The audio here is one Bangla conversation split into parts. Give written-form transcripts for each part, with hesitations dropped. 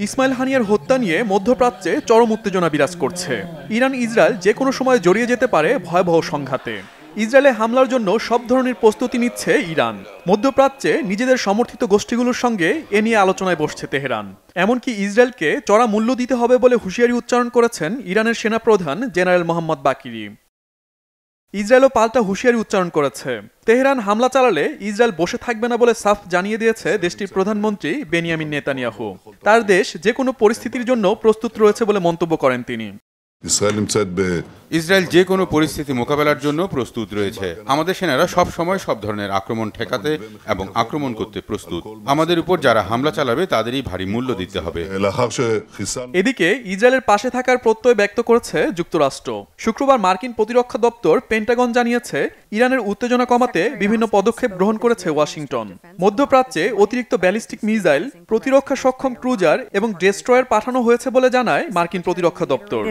ইসমাইল হানিয়ার হত্যা নিয়ে মধ্যপ্রাচ্যে চরম উত্তেজনা বিরাজ করছে। ইরান ইসরায়েল যে কোনো সময় জড়িয়ে যেতে পারে ভয়াবহ সংঘাতে। ইসরায়েলে হামলার জন্য সব ধরনের প্রস্তুতি নিচ্ছে ইরান। মধ্যপ্রাচ্যে নিজেদের সমর্থিত গোষ্ঠীগুলোর সঙ্গে এ নিয়ে আলোচনায় বসছে তেহরান। এমনকি ইসরায়েলকে চড়া মূল্য দিতে হবে বলে হুঁশিয়ারি উচ্চারণ করেছেন ইরানের সেনাপ্রধান জেনারেল মোহাম্মদ বাকিরি। ইসরায়েলও পাল্টা হুঁশিয়ারি উচ্চারণ করেছে। তেহরান হামলা চালালে ইসরায়েল বসে থাকবে না বলে সাফ জানিয়ে দিয়েছে দেশটির প্রধানমন্ত্রী বেনিয়ামিন নেতানিয়াহু। তার দেশ যে কোনো পরিস্থিতির জন্য প্রস্তুত রয়েছে বলে মন্তব্য করেন তিনি। ইসরায়েল যে কোনো পরিস্থিতি মোকাবেলার জন্য প্রস্তুত রয়েছে। আমাদের সেনারা সব সময় সব ধরনের আক্রমণ ঠেকাতে এবং আক্রমণ করতে প্রস্তুত। আমাদের উপর যারা হামলা চালাবে তাদেরই ভারী মূল্য দিতে হবে। এদিকে ইসরায়েলের পাশে থাকার প্রত্যয় ব্যক্ত করেছে যুক্তরাষ্ট্র। শুক্রবার মার্কিন প্রতিরক্ষা দপ্তর পেন্টাগন জানিয়েছে ইরানের উত্তেজনা কমাতে বিভিন্ন পদক্ষেপ গ্রহণ করেছে ওয়াশিংটন। মধ্যপ্রাচ্যে অতিরিক্ত ব্যালিস্টিক মিসাইল, প্রতিরক্ষা সক্ষম ক্রুজার এবং ডেস্ট্রয়ার পাঠানো হয়েছে বলে জানায় মার্কিন প্রতিরক্ষা দপ্তর।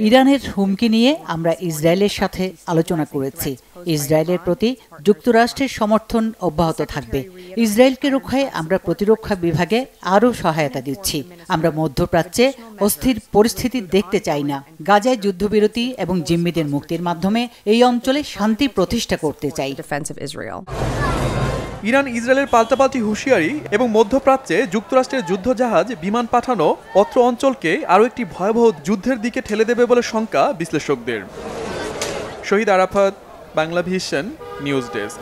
ইরানের হুমকি নিয়ে আমরা ইসরায়েলের সাথে আলোচনা করেছি। ইসরায়েলের প্রতি যুক্তরাষ্ট্রের সমর্থন অব্যাহত থাকবে। ইসরায়েলকে রক্ষায় আমরা প্রতিরক্ষা বিভাগে আরও সহায়তা দিচ্ছি। আমরা মধ্যপ্রাচ্যে অস্থির পরিস্থিতি দেখতে চাই না। গাজায় যুদ্ধবিরতি এবং জিম্মিদের মুক্তির মাধ্যমে এই অঞ্চলে শান্তি প্রতিষ্ঠা করতে চাই। ইরান ইসরায়েলের পাল্টাপাল্টি হুঁশিয়ারি এবং মধ্যপ্রাচ্যে যুক্তরাষ্ট্রের যুদ্ধজাহাজ বিমান পাঠানো অত্র অঞ্চলকে আরও একটি ভয়াবহ যুদ্ধের দিকে ঠেলে দেবে বলে শঙ্কা বিশ্লেষকদের। Shahid Arafat, Bangla vision, news desk.